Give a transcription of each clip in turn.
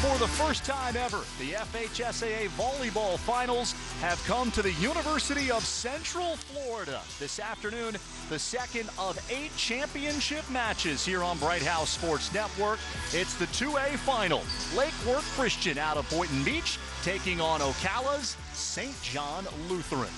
For the first time ever, the FHSAA volleyball finals have come to the University of Central Florida. This afternoon, the second of 8 championship matches here on Bright House Sports Network. It's the 2A final. Lake Worth Christian out of Boynton Beach taking on Ocala's St. John Lutheran.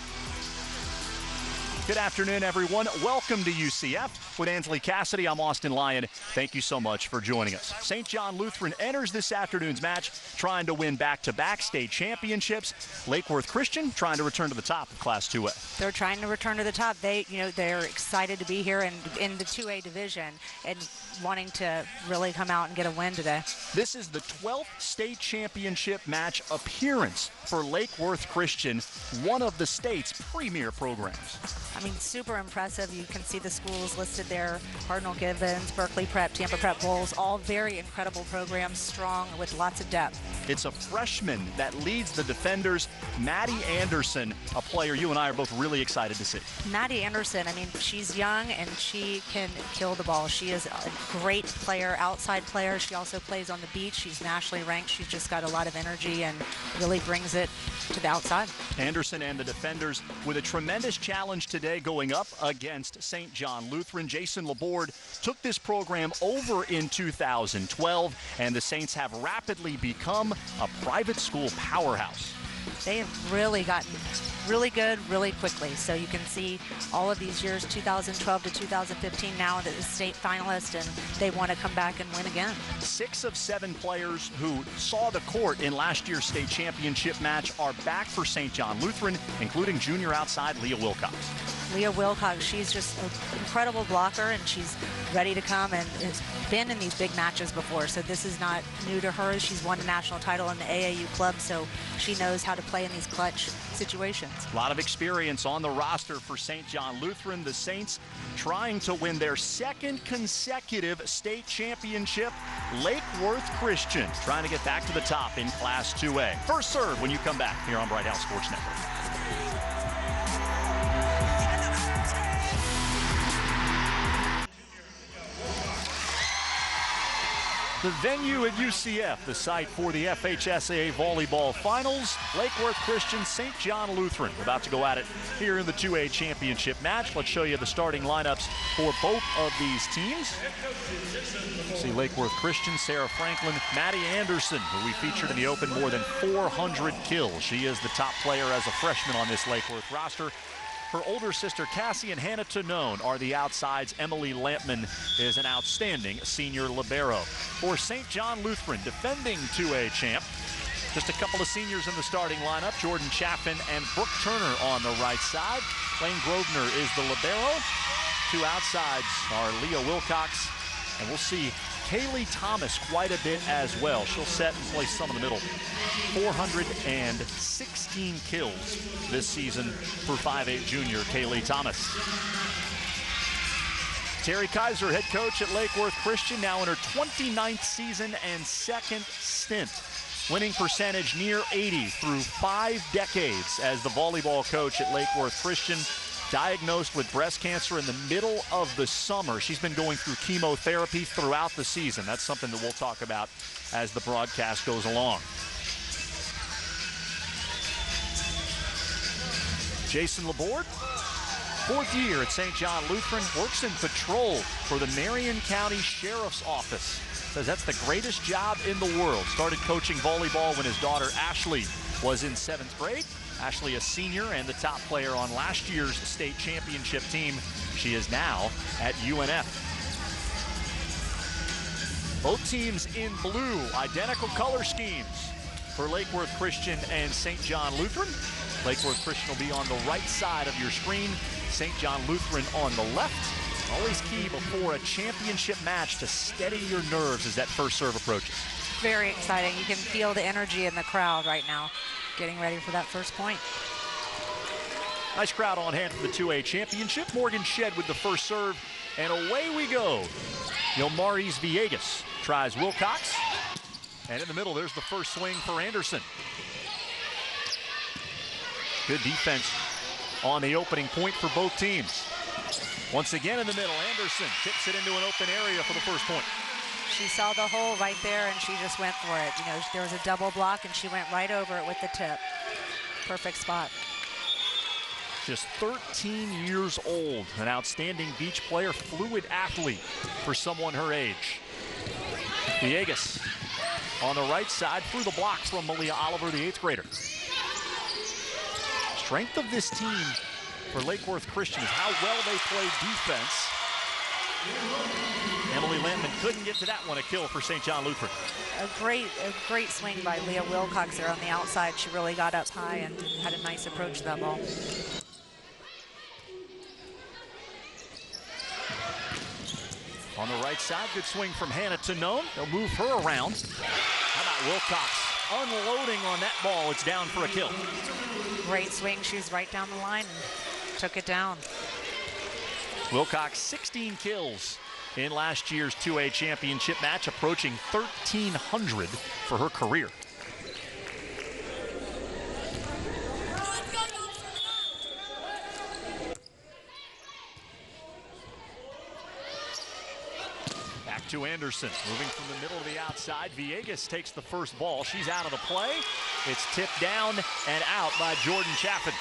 Good afternoon, everyone. Welcome to UCF. With Ansley Cassidy, I'm Austin Lyon. Thank you so much for joining us. St. John Lutheran enters this afternoon's match trying to win back-to-back state championships. Lake Worth Christian trying to return to the top of Class 2A. They're trying to return to the top. They're excited to be here in the 2A division and wanting to really come out and get a win today. This is the 12th state championship match appearance for Lake Worth Christian, one of the state's premier programs. I mean, super impressive. You can see the schools listed there: Cardinal Gibbons, Berkeley Prep, Tampa Prep Bulls, all very incredible programs, strong with lots of depth. It's a freshman that leads the defenders, Maddie Anderson, a player you and I are both really excited to see. Maddie Anderson, I mean, she's young and she can kill the ball. She is a great player, outside player. She also plays on the beach. She's nationally ranked. She's just got a lot of energy and really brings it to the outside. Anderson and the defenders with a tremendous challenge today going up against St. John Lutheran. Jason Laborde took this program over in 2012, and the Saints have rapidly become a private school powerhouse. They have really gotten really good really quickly. So you can see all of these years, 2012 to 2015, now the state finalist, and they want to come back and win again. 6 of 7 players who saw the court in last year's state championship match are back for St. John Lutheran, including junior outside Leah Wilcox. Leah Wilcox, she's just an incredible blocker, and she's ready to come and has been in these big matches before, so this is not new to her. She's won a national title in the AAU club, so she knows how to play in these clutch situations. A lot of experience on the roster for St. John Lutheran. The Saints trying to win their second consecutive state championship. Lake Worth Christian trying to get back to the top in Class 2A. First serve when you come back here on Bright House Sports Network. The venue at UCF, the site for the FHSAA volleyball finals. Lake Worth Christian, St. John Lutheran about to go at it here in the 2A championship match. Let's show you the starting lineups for both of these teams. See Lake Worth Christian, Sarah Franklin, Maddie Anderson, who we featured in the open, more than 400 kills. She is the top player as a freshman on this Lake Worth roster. Her older sister, Cassie and Hannah Tonone, are the outsides. Emily Lampman is an outstanding senior libero. For St. John Lutheran, defending 2A champ, just a couple of seniors in the starting lineup: Jordan Chaffin and Brooke Turner on the right side. Lane Grosvenor is the libero. 2 outsides are Leah Wilcox, and we'll see Kaylee Thomas quite a bit as well. She'll set and play some in the middle. 416 kills this season for 5'8" junior Kaylee Thomas. Terry Kaiser, head coach at Lake Worth Christian, now in her 29th season and second stint. Winning percentage near 80 through 5 decades as the volleyball coach at Lake Worth Christian. Diagnosed with breast cancer in the middle of the summer. She's been going through chemotherapy throughout the season. That's something that we'll talk about as the broadcast goes along. Jason Laborde, 4th year at St. John Lutheran, works in patrol for the Marion County Sheriff's Office. Says that's the greatest job in the world. Started coaching volleyball when his daughter Ashley was in 7th grade. Ashley, a senior and the top player on last year's state championship team. She is now at UNF. Both teams in blue, identical color schemes for Lake Worth Christian and St. John Lutheran. Lake Worth Christian will be on the right side of your screen. St. John Lutheran on the left. Always key before a championship match to steady your nerves as that first serve approaches. Very exciting. You can feel the energy in the crowd right now, getting ready for that first point. Nice crowd on hand for the 2A championship. Morgan Shedd with the first serve, and away we go. Yilmaris Villegas tries Wilcox, and in the middle there's the first swing for Anderson. Good defense on the opening point for both teams. Once again in the middle, Anderson tips it into an open area for the first point. She saw the hole right there, and she just went for it. You know, there was a double block, and she went right over it with the tip. Perfect spot. Just 13 years old, an outstanding beach player, fluid athlete for someone her age. Villegas on the right side through the block from Malia Oliver, the 8th grader. Strength of this team for Lake Worth Christian is how well they play defense. Emily Landman couldn't get to that one, a kill for St. John Lutheran. A great swing by Leah Wilcox there on the outside. She really got up high and had a nice approach to that ball. On the right side, good swing from Hannah Tonone. They'll move her around. How about Wilcox unloading on that ball? It's down for a kill. Great swing. She was right down the line and took it down. Wilcox, 16 kills in last year's 2A championship match, approaching 1,300 for her career. Back to Anderson, moving from the middle to the outside. Villegas takes the first ball. She's out of the play. It's tipped down and out by Jordan Chaffin.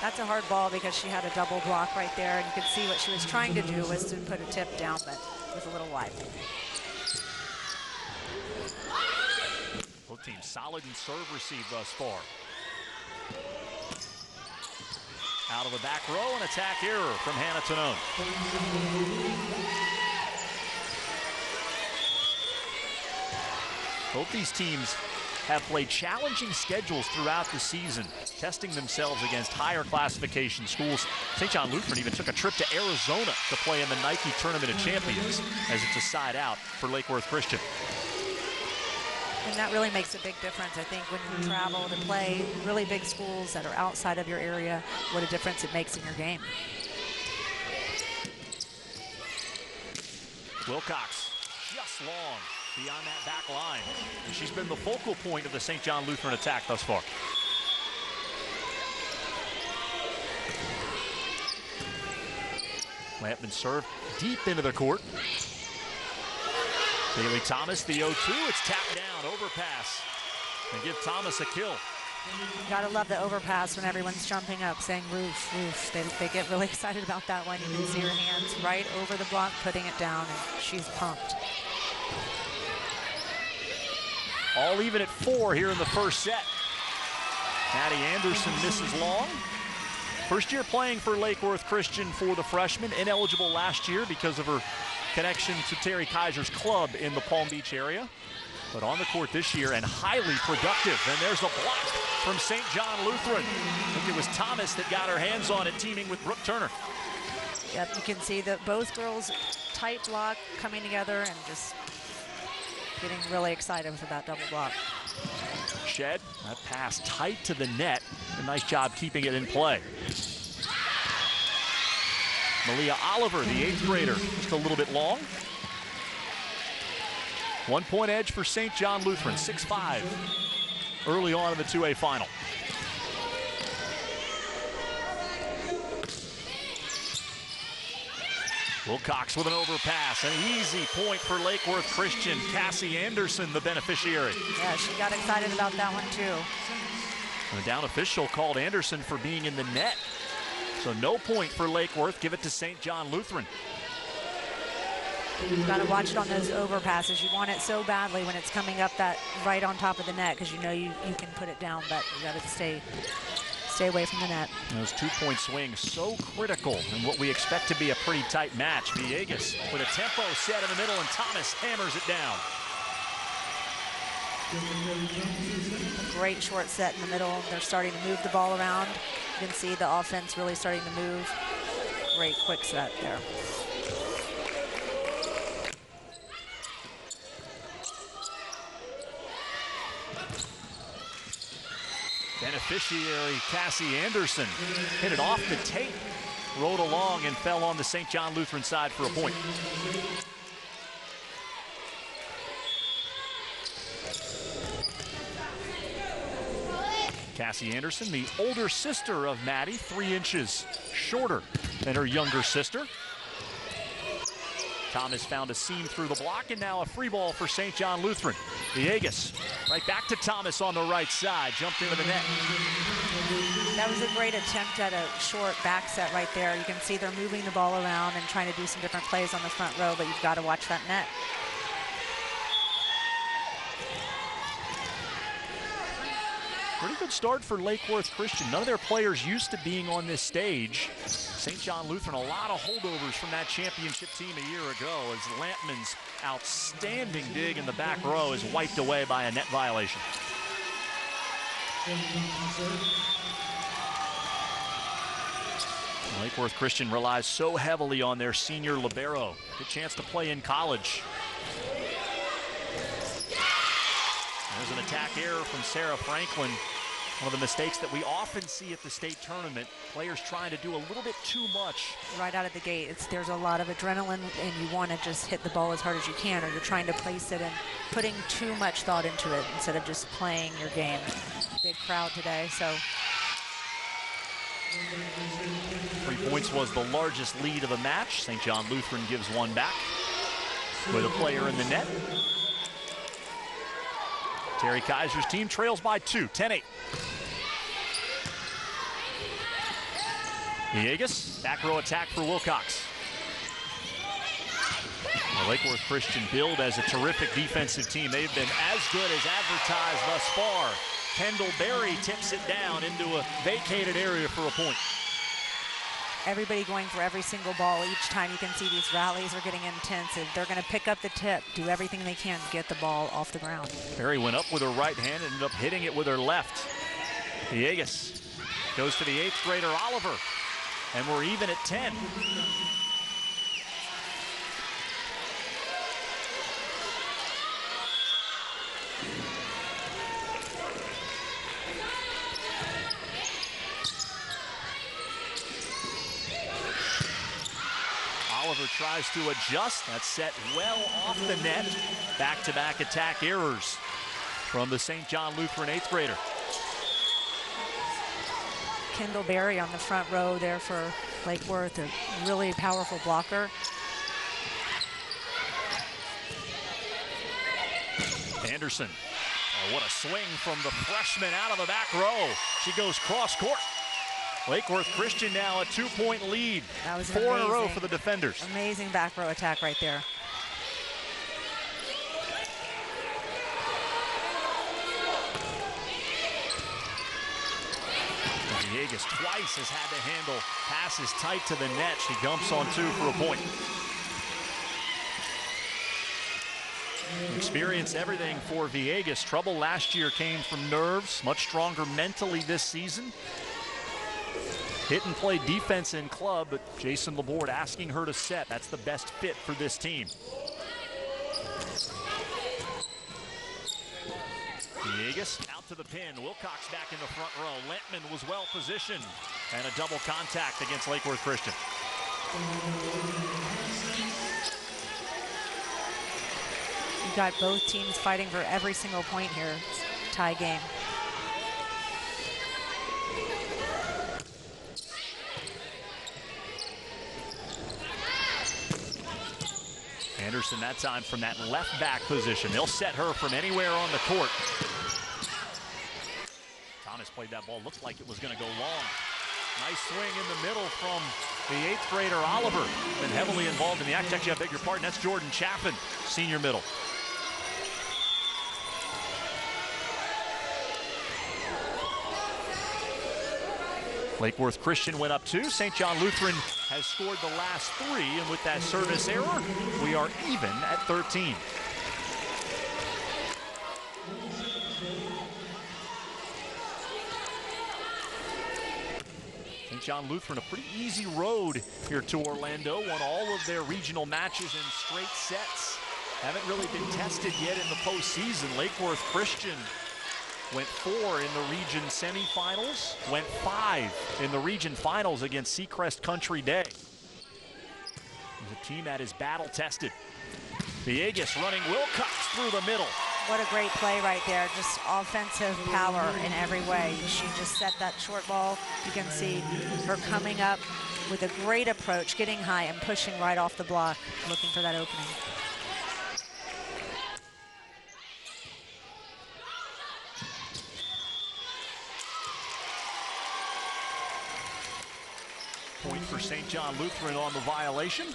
That's a hard ball because she had a double block right there, and you could see what she was trying to do was to put a tip down, but it was a little wide. Both teams solid in serve receive thus far. Out of the back row, an attack error from Hannah Tonone. Both these teams have played challenging schedules throughout the season, testing themselves against higher classification schools. St. John Lutheran even took a trip to Arizona to play in the Nike Tournament of Champions as it's a side out for Lake Worth Christian. And that really makes a big difference, I think, when you travel to play really big schools that are outside of your area, what a difference it makes in your game. Wilcox, just long beyond that back line. And she's been the focal point of the St. John Lutheran attack thus far. Lampman served deep into the court. Bailey Thomas, the 0-2. It's tapped down, overpass. And give Thomas a kill. You gotta love the overpass when everyone's jumping up saying roof, roof. They get really excited about that one. You can see her hands right over the block, putting it down, and she's pumped. All even at 4 here in the first set. Maddie Anderson misses long. First year playing for Lake Worth Christian for the freshman. Ineligible last year because of her connection to Terry Kaiser's club in the Palm Beach area. But on the court this year and highly productive. And there's a block from St. John Lutheran. I think it was Thomas that got her hands on it, teaming with Brooke Turner. Yep, you can see that both girls tight block coming together and just getting really excited with that double block. Shed, that pass tight to the net. A nice job keeping it in play. Malia Oliver, the 8th grader, just a little bit long. 1 point edge for St. John Lutheran, 6-5 early on in the 2A final. Wilcox with an overpass, an easy point for Lake Worth Christian. Cassie Anderson, the beneficiary. Yeah, she got excited about that one too. The down official called Anderson for being in the net. So no point for Lake Worth, give it to St. John Lutheran. You've got to watch it on those overpasses. You want it so badly when it's coming up that right on top of the net because you know you can put it down, but you got to stay away from the net. Those 2-point swings so critical in what we expect to be a pretty tight match. Villegas with a tempo set in the middle, and Thomas hammers it down. A great short set in the middle. They're starting to move the ball around. You can see the offense really starting to move. Great quick set there. Beneficiary Cassie Anderson hit it off the tape, rode along and fell on the St. John Lutheran side for a point. Cassie Anderson, the older sister of Maddie, 3 inches shorter than her younger sister. Thomas found a seam through the block, and now a free ball for St. John Lutheran. Villegas right back to Thomas on the right side, jumped into the net. That was a great attempt at a short back set right there. You can see they're moving the ball around and trying to do some different plays on the front row, but you've got to watch that net. Pretty good start for Lake Worth Christian. None of their players used to being on this stage. St. John Lutheran, a lot of holdovers from that championship team a year ago, as Lampman's outstanding dig in the back row is wiped away by a net violation. Lake Worth Christian relies so heavily on their senior libero. Good chance to play in college. There's an attack error from Sarah Franklin. One of the mistakes that we often see at the state tournament, players trying to do a little bit too much. Right out of the gate, there's a lot of adrenaline, and you want to just hit the ball as hard as you can, or you're trying to place it and putting too much thought into it instead of just playing your game. Big crowd today, so. 3 points was the largest lead of the match. St. John Lutheran gives one back with a player in the net. Terry Kaiser's team trails by 2, 10-8. Villegas, back row attack for Wilcox. The Lake Worth Christian billed as a terrific defensive team. They've been as good as advertised thus far. Kendall Berry tips it down into a vacated area for a point. Everybody going for every single ball. Each time you can see these rallies are getting intense. They're going to pick up the tip, do everything they can to get the ball off the ground. Berry went up with her right hand and ended up hitting it with her left. Villegas goes to the 8th grader Oliver, and we're even at 10. Oliver tries to adjust. That's set well off the net. Back-to-back attack errors from the St. John Lutheran 8th grader. Kendall Berry on the front row there for Lake Worth, a really powerful blocker. Anderson. Oh, what a swing from the freshman out of the back row. She goes cross court. Lake Worth Christian now a 2-point lead. That was 4 in a row for the defenders. Amazing back row attack right there. Villegas twice has had to handle passes tight to the net. She dumps on 2 for a point. Experience everything for Villegas. Trouble last year came from nerves. Much stronger mentally this season. Hit and play defense in club, but Jason Laborde asking her to set. That's the best fit for this team. Villegas out to the pin. Wilcox back in the front row. Lampman was well positioned. And a double contact against Lake Worth Christian. You got both teams fighting for every single point here. It's a tie game. Anderson that time from that left back position. They'll set her from anywhere on the court. Thomas played that ball. Looked like it was going to go long. Nice swing in the middle from the 8th grader Oliver. Been heavily involved in the act. Actually, I beg your pardon. That's Jordan Chaffin, senior middle. Lake Worth Christian went up 2. St. John Lutheran has scored the last 3, and with that service error, we are even at 13. St. John Lutheran, a pretty easy road here to Orlando. Won all of their regional matches in straight sets. Haven't really been tested yet in the postseason. Lake Worth Christian went 4 in the region semifinals, went 5 in the region finals against Seacrest Country Day. It's a team that is battle-tested. Villegas running Wilcox through the middle. What a great play right there. Just offensive power in every way. She just set that short ball. You can see her coming up, with a great approach, getting high and pushing right off the block, looking for that opening. Point for St. John Lutheran on the violation.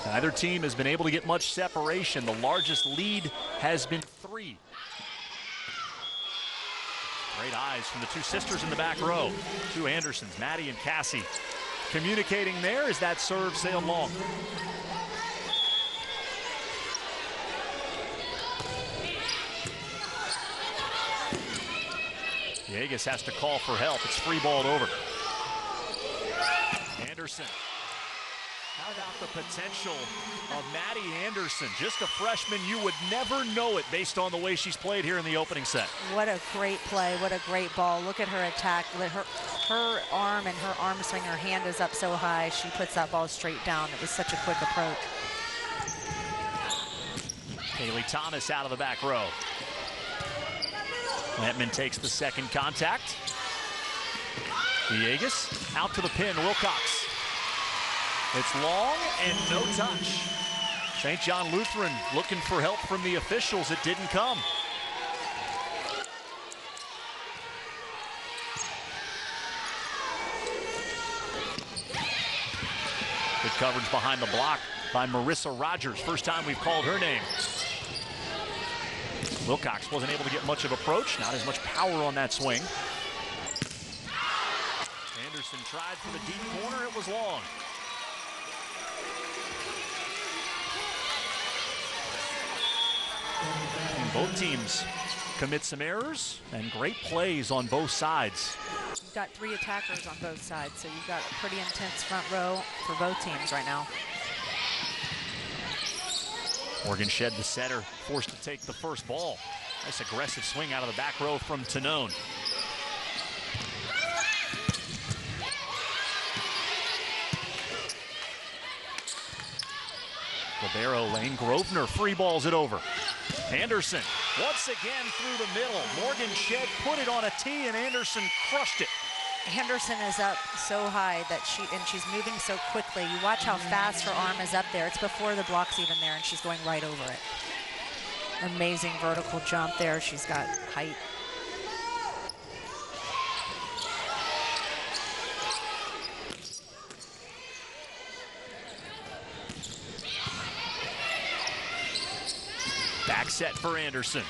Neither team has been able to get much separation. The largest lead has been 3. Great eyes from the two sisters in the back row. Two Andersons, Maddie and Cassie. Communicating there as that serve sailed long. Viegas has to call for help. It's free balled over. Anderson. How about the potential of Maddie Anderson? Just a freshman, you would never know it based on the way she's played here in the opening set. What a great play, what a great ball. Look at her attack. Her arm and her arm swing, her hand is up so high, she puts that ball straight down. It was such a quick approach. Kaylee Thomas out of the back row. Lampman takes the second contact. Viegas out to the pin, Wilcox. It's long and no touch. St. John Lutheran looking for help from the officials. It didn't come. Good coverage behind the block by Marissa Rogers. First time we've called her name. Wilcox wasn't able to get much of approach. Not as much power on that swing. Anderson tried for the deep corner. It was long. And both teams commit some errors and great plays on both sides. You've got 3 attackers on both sides, so you've got a pretty intense front row for both teams right now. Morgan Shed, the setter, forced to take the first ball. Nice aggressive swing out of the back row from Tanone. Libero Lane Grosvenor free balls it over. Anderson once again through the middle. Morgan Shed put it on a tee and Anderson crushed it. Anderson is up so high that she's moving so quickly. You watch how fast her arm is up there. It's before the block's even there and she's going right over it. Amazing vertical jump there. She's got height. Back set for Anderson.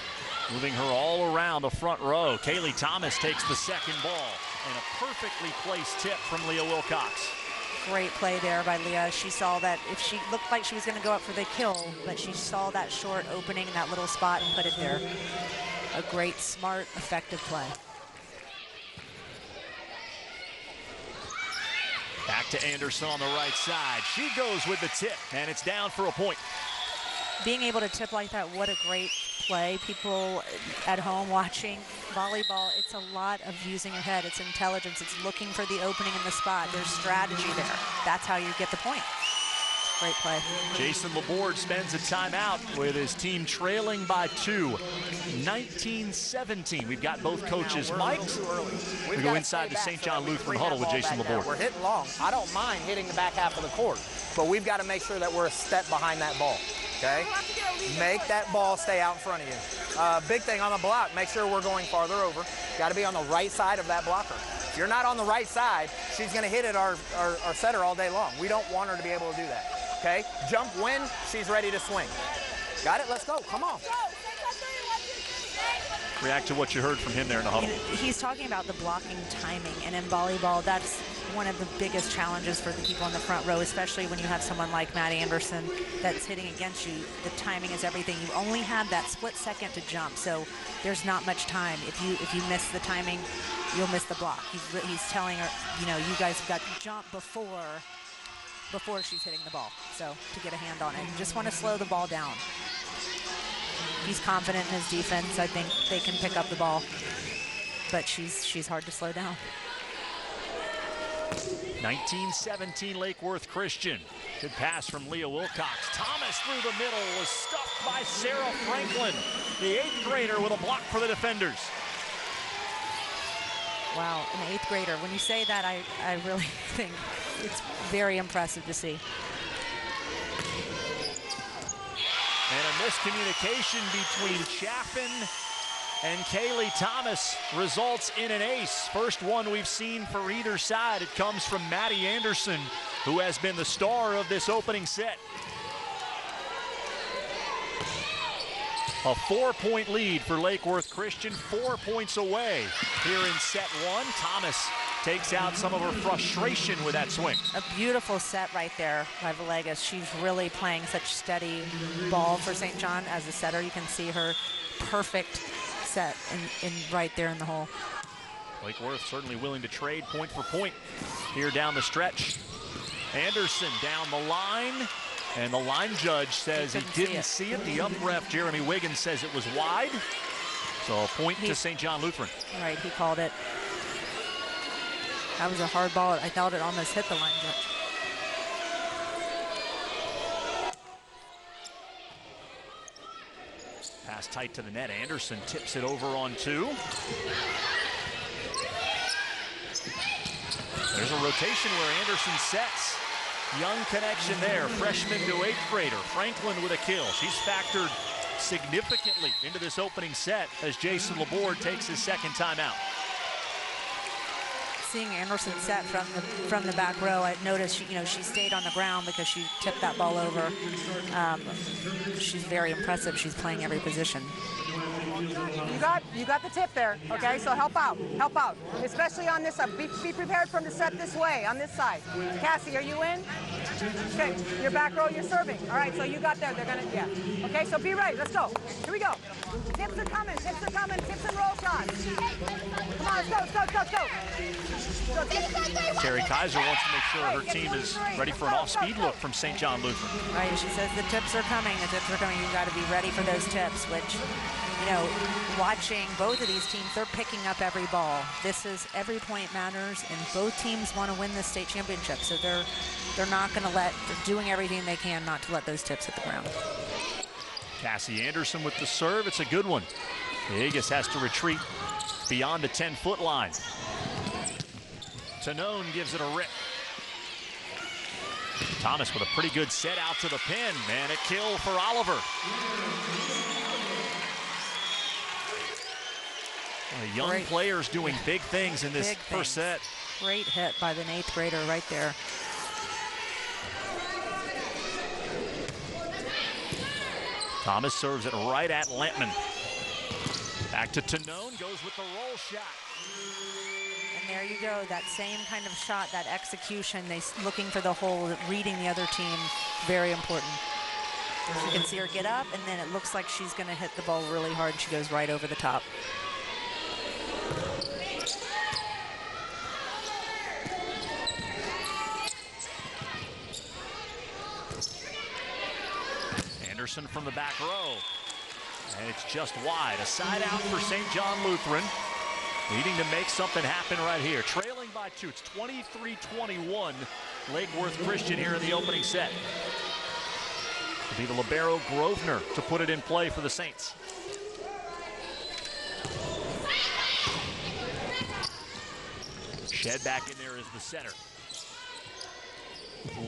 Moving her all around the front row. Kaylee Thomas takes the second ball. And a perfectly placed tip from Leah Wilcox. Great play there by Leah. She saw that if she looked like she was going to go up for the kill, but she saw that short opening in that little spot and put it there. A great, smart, effective play. Back to Anderson on the right side. She goes with the tip, and it's down for a point. Being able to tip like that, what a great play. People at home watching volleyball, it's a lot of using your head. It's intelligence. It's looking for the opening in the spot. There's strategy there. That's how you get the point. Great play. Jason Laborde spends a timeout with his team trailing by 2, 19-17. We've got both coaches mic'd. We go inside the St. John Lutheran huddle with Jason Laborde. We're hitting long. I don't mind hitting the back half of the court, but we've got to make sure that we're a step behind that ball. Okay? Make that ball stay out in front of you. Big thing on the block, make sure we're going farther over. Got to be on the right side of that blocker. If you're not on the right side, she's going to hit at our setter all day long. We don't want her to be able to do that. Okay? Jump when she's ready to swing. Got it? Let's go. Come on. React to what you heard from him there in the huddle. He's talking about the blocking timing, and in volleyball, that's one of the biggest challenges for the people in the front row, especially when you have someone like Maddie Anderson that's hitting against you. The timing is everything. You only have that split second to jump, so there's not much time. If you miss the timing, you'll miss the block. He's telling her, you know, you guys have got to jump before she's hitting the ball, so to get a hand on it. You just want to slow the ball down. He's confident in his defense. I think they can pick up the ball, but she's hard to slow down. 19-17 Lake Worth Christian. Good pass from Leah Wilcox. Thomas through the middle was stuffed by Sarah Franklin, the 8th grader, with a block for the defenders. Wow, an 8th grader. When you say that, I really think it's very impressive to see. And a miscommunication between Chaffin and Kaylee Thomas results in an ace. First one we've seen for either side. It comes from Maddie Anderson, who has been the star of this opening set. A 4-point lead for Lake Worth Christian, 4 points away here in set one. Thomas takes out some of her frustration with that swing. A beautiful set right there by Villegas. She's really playing such steady ball for St. John as a setter. You can see her perfect set in right there in the hole. Lake Worth certainly willing to trade point for point here down the stretch. Anderson down the line, and the line judge says he didn't see it. The ump ref, Jeremy Wiggins, says it was wide. So a point to St. John Lutheran. Right, he called it. That was a hard ball. I thought it almost hit the line judge. Pass tight to the net. Anderson tips it over on 2. There's a rotation where Anderson sets. Young connection there. Freshman to 8th grader. Franklin with a kill. She's factored significantly into this opening set as Jason Laborde takes his second timeout. Seeing Anderson set from the back row, I noticed she stayed on the ground because she tipped that ball over. She's very impressive. She's playing every position. You got the tip there, okay? So help out, especially on this side. Be prepared from the set this way, on this side. Cassie, are you in? Okay, your back row, you're serving. All right, so you got there. They're gonna, yeah. Okay, so be ready. Let's go. Here we go. Tips are coming. Tips and roll shots. Come on, let's go. Terry Kaiser wants to make sure her team is ready for an off-speed look from St. John Lutheran. Right, she says the tips are coming. You've got to be ready for those tips, which, watching both of these teams, they're picking up every ball. This is every point matters, and both teams want to win this state championship. So they're not going to they're doing everything they can not to let those tips hit the ground. Cassie Anderson with the serve. It's a good one. Villegas has to retreat beyond the 10-foot line. Tanone gives it a rip. Thomas with a pretty good set out to the pin, and a kill for Oliver. Young players doing big things in this first set. Great hit by the 8th grader right there. Thomas serves it right at Lampman. Back to Tanone, goes with the roll shot. And there you go, that same kind of shot, that execution, looking for the hole, reading the other team, very important. You can see her get up, and then it looks like she's going to hit the ball really hard. She goes right over the top. Anderson from the back row. And it's just wide. A side out for St. John Lutheran. Needing to make something happen right here. Trailing by 2. It's 23-21. Lake Worth Christian here in the opening set. It'll be the libero Grosvenor to put it in play for the Saints. Shed back in there is the setter.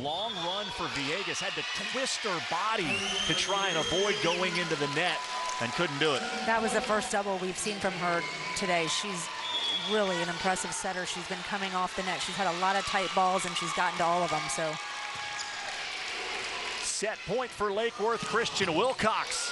Long run for Villegas. Had to twist her body to try and avoid going into the net and couldn't do it. That was the first double we've seen from her today. She's really an impressive setter. She's been coming off the net. She's had a lot of tight balls, and she's gotten to all of them. So set point for Lake Worth Christian. Wilcox